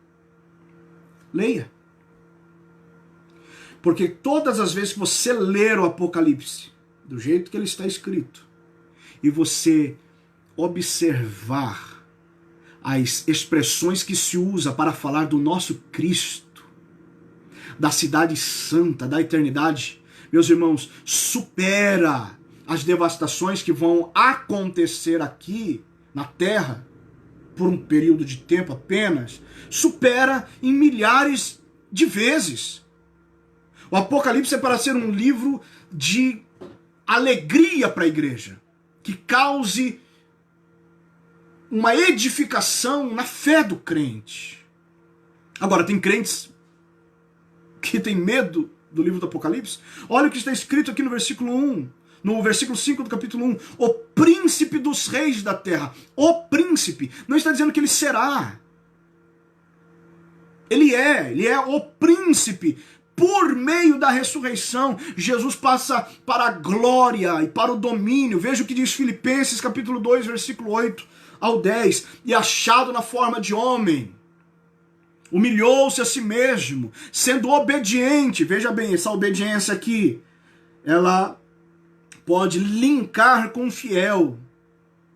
Leia. Porque todas as vezes que você ler o Apocalipse, do jeito que ele está escrito, e você observar as expressões que se usa para falar do nosso Cristo, da cidade santa, da eternidade, meus irmãos, supera as devastações que vão acontecer aqui na terra, por um período de tempo apenas, supera em milhares de vezes. O Apocalipse é para ser um livro de alegria para a igreja, que cause uma edificação na fé do crente. Agora, tem crentes que têm medo do livro do Apocalipse? Olha o que está escrito aqui no versículo 1, no versículo 5 do capítulo 1. O príncipe dos reis da terra. O príncipe. Não está dizendo que ele será. Ele é o príncipe. Por meio da ressurreição, Jesus passa para a glória e para o domínio. Veja o que diz Filipenses capítulo 2, versículo 8 ao 10. E achado na forma de homem, humilhou-se a si mesmo, sendo obediente. Veja bem, essa obediência aqui, ela pode linkar com fiel.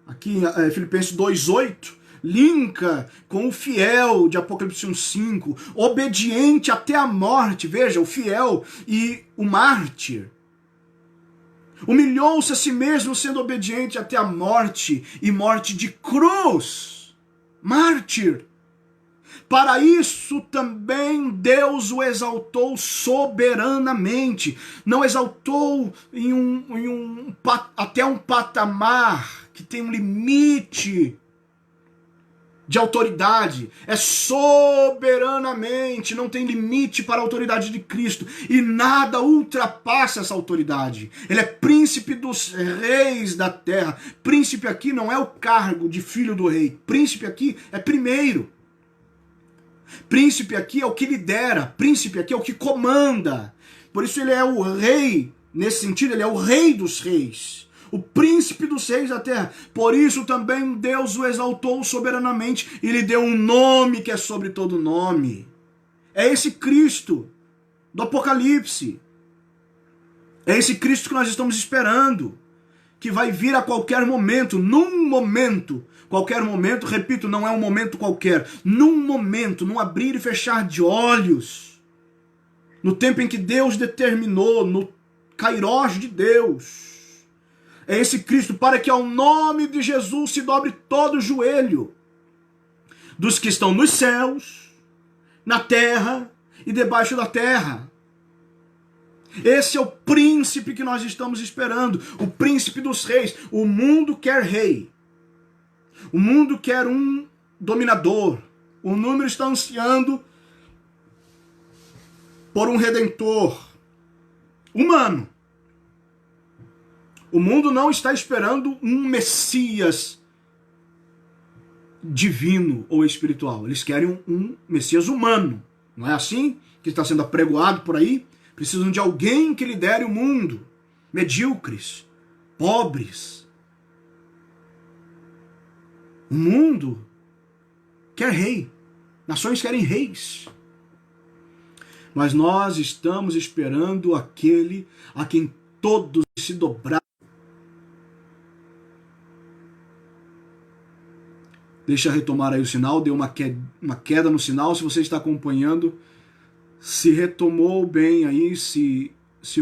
Aqui em Filipenses 2:8, linka com o fiel de Apocalipse 1:5, obediente até a morte. Veja, o fiel e o mártir. Humilhou-se a si mesmo, sendo obediente até a morte, e morte de cruz. Mártir. Para isso também Deus o exaltou soberanamente. Não exaltou até um patamar que tem um limite de autoridade. É soberanamente, não tem limite para a autoridade de Cristo. E nada ultrapassa essa autoridade. Ele é príncipe dos reis da terra. Príncipe aqui não é o cargo de filho do rei. Príncipe aqui é primeiro. Príncipe aqui é o que lidera, príncipe aqui é o que comanda. Por isso ele é o rei, nesse sentido, ele é o rei dos reis, o príncipe dos reis da terra. Por isso também Deus o exaltou soberanamente e lhe deu um nome que é sobre todo nome. É esse Cristo do Apocalipse. É esse Cristo que nós estamos esperando, que vai vir a qualquer momento, num momento. Qualquer momento, repito, não é um momento qualquer. Num momento, num abrir e fechar de olhos. No tempo em que Deus determinou, no Kairós de Deus. É esse Cristo, para que ao nome de Jesus se dobre todo o joelho. Dos que estão nos céus, na terra e debaixo da terra. Esse é o príncipe que nós estamos esperando. O príncipe dos reis. O mundo quer rei. O mundo quer um dominador. O número está ansiando por um redentor humano. O mundo não está esperando um Messias divino ou espiritual. Eles querem um Messias humano. Não é assim que está sendo apregoado por aí? Precisam de alguém que lidere o mundo. Medíocres, pobres. O mundo quer rei. Nações querem reis. Mas nós estamos esperando aquele a quem todos se dobraram. Deixa eu retomar aí o sinal. Deu uma queda no sinal. Se você está acompanhando, se retomou bem aí, se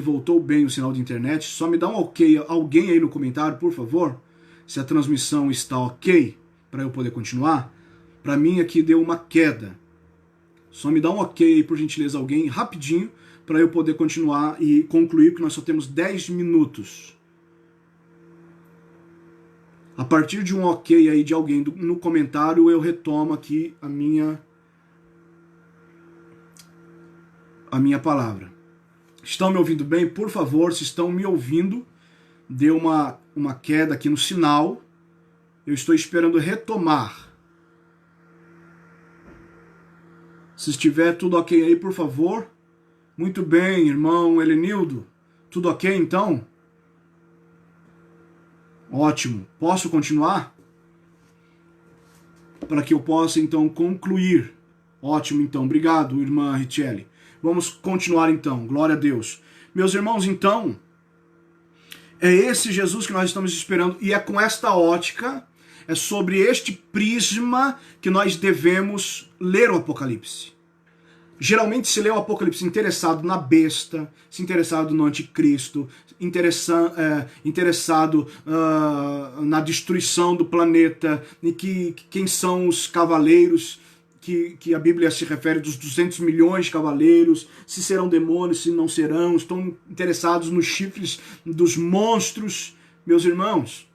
voltou bem o sinal de internet, só me dá um ok, alguém aí no comentário, por favor, se a transmissão está ok, para eu poder continuar. Para mim aqui deu uma queda. Só me dá um ok aí, por gentileza, alguém, rapidinho, para eu poder continuar e concluir, que nós só temos 10 minutos. A partir de um ok aí de alguém no comentário, eu retomo aqui a minha palavra. Estão me ouvindo bem? Por favor, se estão me ouvindo, deu uma queda aqui no sinal. Eu estou esperando retomar. Se estiver tudo ok aí, por favor. Muito bem, irmão Helenildo. Tudo ok, então? Ótimo. Posso continuar? Para que eu possa, então, concluir. Ótimo, então. Obrigado, irmã Richelle. Vamos continuar, então. Glória a Deus. Meus irmãos, então, é esse Jesus que nós estamos esperando. E é com esta ótica, é sobre este prisma que nós devemos ler o Apocalipse. Geralmente se lê o Apocalipse interessado na besta, se interessado no anticristo, interessado na destruição do planeta, e quem são os cavaleiros que a Bíblia se refere, dos 200 milhões de cavaleiros, se serão demônios, se não serão, estão interessados nos chifres dos monstros. Meus irmãos,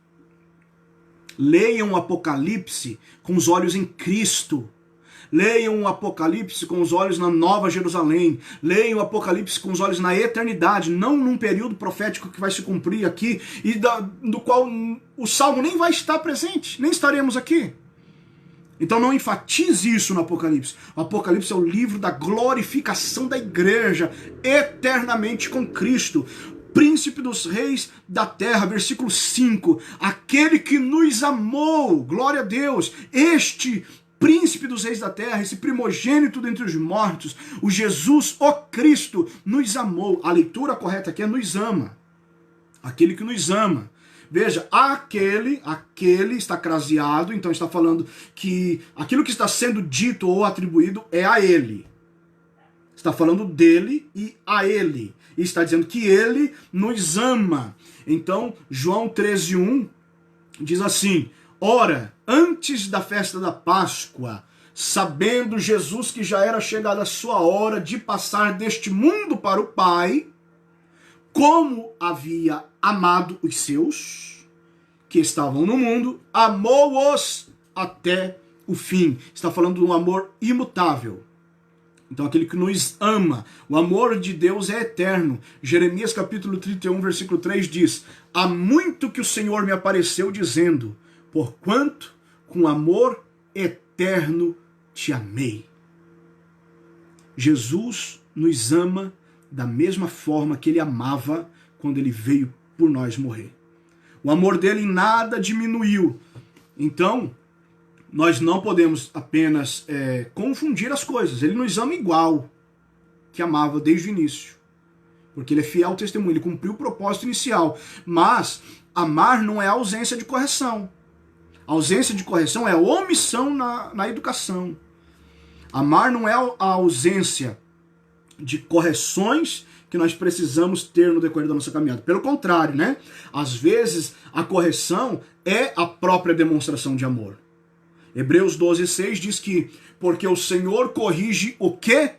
leiam o Apocalipse com os olhos em Cristo. Leiam o Apocalipse com os olhos na Nova Jerusalém. Leiam o Apocalipse com os olhos na eternidade, não num período profético que vai se cumprir aqui e do qual o Salmo nem vai estar presente, nem estaremos aqui. Então não enfatize isso no Apocalipse. O Apocalipse é o livro da glorificação da igreja eternamente com Cristo. Príncipe dos reis da terra, versículo 5. Aquele que nos amou, glória a Deus, este príncipe dos reis da terra, esse primogênito dentre os mortos, o Jesus, o Cristo, nos amou. A leitura correta aqui é nos ama. Aquele que nos ama. Veja, aquele está craseado, então está falando que aquilo que está sendo dito ou atribuído é a ele. Está falando dele e a ele. E está dizendo que ele nos ama. Então, João 13:1 diz assim: ora, antes da festa da Páscoa, sabendo Jesus que já era chegada a sua hora de passar deste mundo para o Pai, como havia amado os seus que estavam no mundo, amou-os até o fim. Está falando de um amor imutável. Então aquele que nos ama, o amor de Deus é eterno. Jeremias capítulo 31, versículo 3 diz: há muito que o Senhor me apareceu dizendo, porquanto com amor eterno te amei. Jesus nos ama da mesma forma que ele amava quando ele veio por nós morrer. O amor dele em nada diminuiu. Então, nós não podemos apenas confundir as coisas. Ele nos ama igual que amava desde o início. Porque ele é fiel ao testemunho, ele cumpriu o propósito inicial. Mas amar não é ausência de correção. A ausência de correção é omissão na educação. Amar não é a ausência de correções que nós precisamos ter no decorrer da nossa caminhada. Pelo contrário, né? Às vezes, a correção é a própria demonstração de amor. Hebreus 12:6 diz que, porque o Senhor corrige o que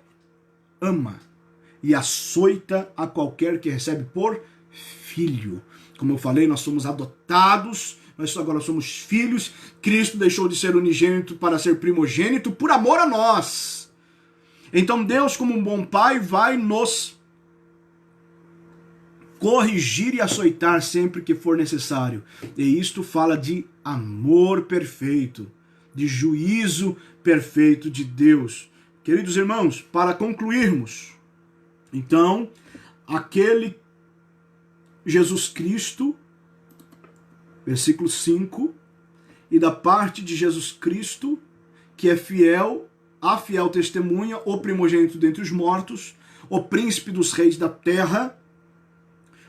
ama e açoita a qualquer que recebe por filho. Como eu falei, nós somos adotados, nós agora somos filhos. Cristo deixou de ser unigênito para ser primogênito por amor a nós. Então Deus, como um bom pai, vai nos corrigir e açoitar sempre que for necessário. E isto fala de amor perfeito, de juízo perfeito de Deus. Queridos irmãos, para concluirmos, então, aquele Jesus Cristo, versículo 5, e da parte de Jesus Cristo, que é fiel, a fiel testemunha, o primogênito dentre os mortos, o príncipe dos reis da terra.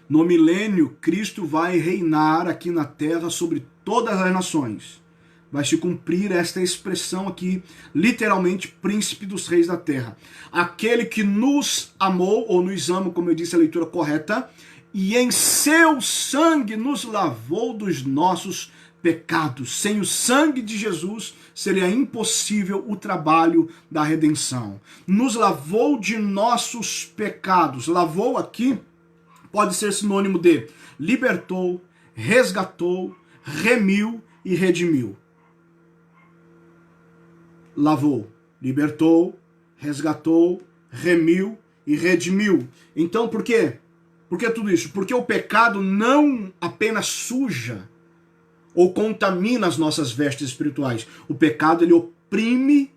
No milênio, Cristo vai reinar aqui na terra sobre todas as nações. Vai se cumprir esta expressão aqui, literalmente, príncipe dos reis da terra. Aquele que nos amou, ou nos ama, como eu disse a leitura correta, e em seu sangue nos lavou dos nossos pecados. Sem o sangue de Jesus, seria impossível o trabalho da redenção. Nos lavou de nossos pecados. Lavou aqui pode ser sinônimo de libertou, resgatou, remiu e redimiu. Lavou, libertou, resgatou, remiu e redimiu. Então, por quê? Por que tudo isso? Porque o pecado não apenas suja ou contamina as nossas vestes espirituais. O pecado, ele oprime,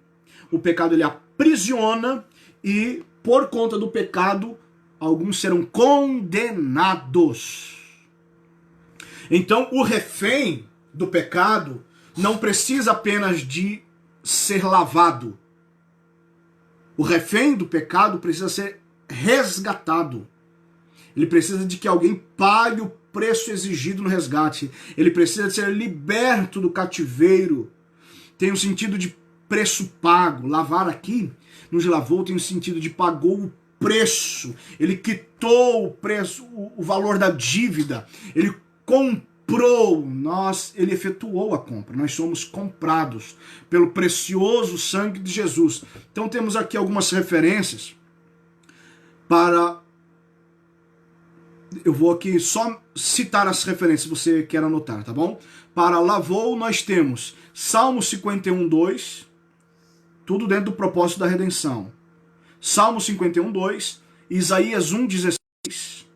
o pecado, ele aprisiona e, por conta do pecado, alguns serão condenados. Então, o refém do pecado não precisa apenas de ser lavado. O refém do pecado precisa ser resgatado. Ele precisa de que alguém pague o preço exigido no resgate. Ele precisa ser liberto do cativeiro. Tem um sentido de preço pago. Lavar aqui, nos lavou, tem um sentido de pagou o preço. Ele quitou o preço, o valor da dívida. Ele comprou, ele efetuou a compra. Nós somos comprados pelo precioso sangue de Jesus. Então temos aqui algumas referências para... Eu vou aqui só citar as referências, se você quer anotar, tá bom? Para lavou, nós temos Salmo 51:2, tudo dentro do propósito da redenção. Salmo 51:2, Isaías 1:16,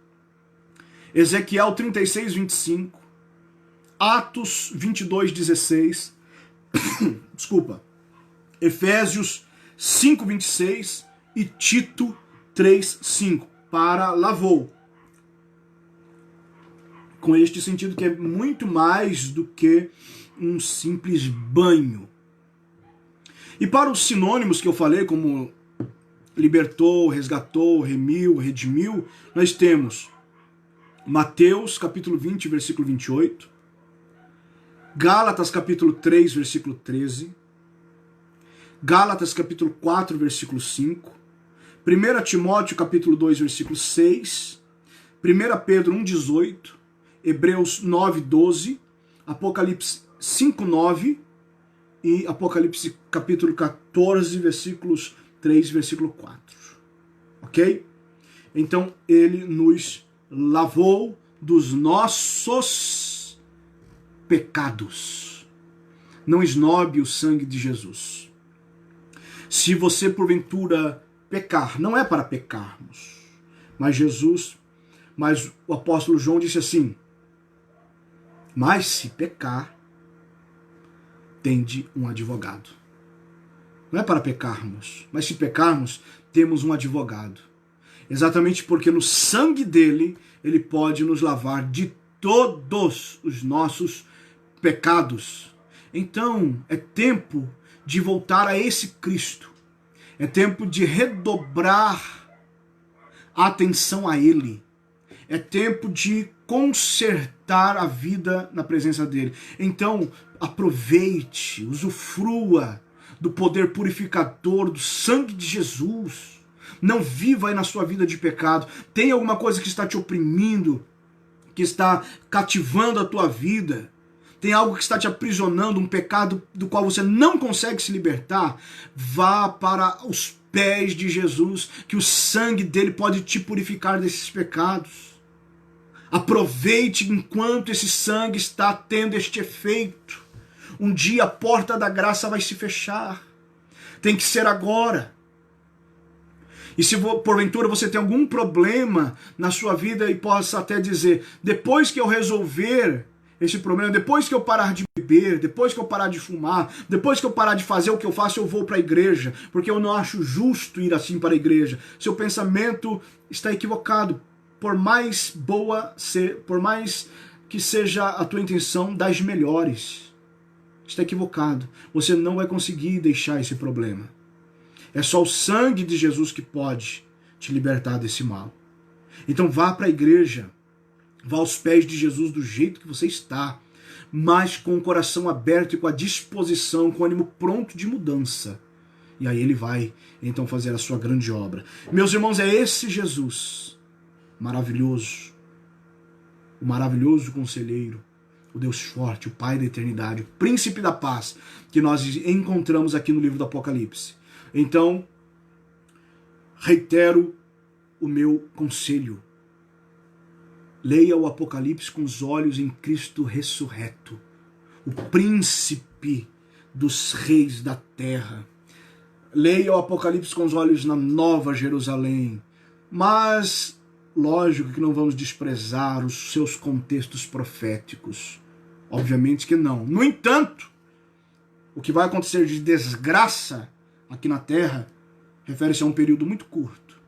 Ezequiel 36:25, Atos 22:16, desculpa, Efésios 5:26 e Tito 3:5, para lavou. Com este sentido que é muito mais do que um simples banho. E para os sinônimos que eu falei, como libertou, resgatou, remiu, redimiu, nós temos Mateus capítulo 20, versículo 28, Gálatas capítulo 3, versículo 13, Gálatas capítulo 4, versículo 5, 1 Timóteo capítulo 2, versículo 6, 1 Pedro 1:18, Hebreus 9:12, Apocalipse 5:9 e Apocalipse capítulo 14, versículos 3, versículo 4. Ok? Então ele nos lavou dos nossos pecados. Não esnobe o sangue de Jesus. Se você porventura pecar, não é para pecarmos, mas o apóstolo João disse assim: mas se pecar, tende um advogado. Não é para pecarmos, mas se pecarmos, temos um advogado. Exatamente porque no sangue dele, ele pode nos lavar de todos os nossos pecados. Então, é tempo de voltar a esse Cristo. É tempo de redobrar a atenção a ele. É tempo de consertar a vida na presença dele. Então, aproveite, usufrua do poder purificador do sangue de Jesus. Não viva aí na sua vida de pecado. Tem alguma coisa que está te oprimindo, que está cativando a tua vida? Tem algo que está te aprisionando, um pecado do qual você não consegue se libertar? Vá para os pés de Jesus, que o sangue dele pode te purificar desses pecados. Aproveite enquanto esse sangue está tendo este efeito. Um dia a porta da graça vai se fechar. Tem que ser agora. E se porventura você tem algum problema na sua vida e possa até dizer, depois que eu resolver esse problema, depois que eu parar de beber, depois que eu parar de fumar, depois que eu parar de fazer o que eu faço, eu vou para a igreja, porque eu não acho justo ir assim para a igreja. Seu pensamento está equivocado. Por mais que seja a tua intenção, das melhores, está equivocado. Você não vai conseguir deixar esse problema. É só o sangue de Jesus que pode te libertar desse mal. Então vá para a igreja, vá aos pés de Jesus do jeito que você está, mas com o coração aberto e com a disposição, com o ânimo pronto de mudança. E aí ele vai então fazer a sua grande obra. Meus irmãos, é esse Jesus maravilhoso, o maravilhoso conselheiro, o Deus forte, o Pai da eternidade, o príncipe da paz, que nós encontramos aqui no livro do Apocalipse. Então, reitero o meu conselho. Leia o Apocalipse com os olhos em Cristo ressurreto, o príncipe dos reis da terra. Leia o Apocalipse com os olhos na Nova Jerusalém, mas lógico que não vamos desprezar os seus contextos proféticos. Obviamente que não. No entanto, o que vai acontecer de desgraça aqui na terra refere-se a um período muito curto.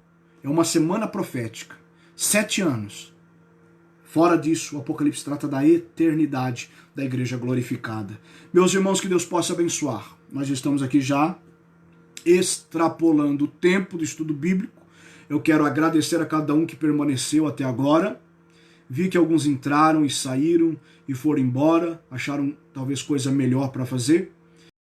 É uma semana profética. 7 anos. Fora disso, o Apocalipse trata da eternidade da igreja glorificada. Meus irmãos, que Deus possa abençoar. Nós estamos aqui já extrapolando o tempo do estudo bíblico. Eu quero agradecer a cada um que permaneceu até agora. Vi que alguns entraram e saíram e foram embora, acharam talvez coisa melhor para fazer.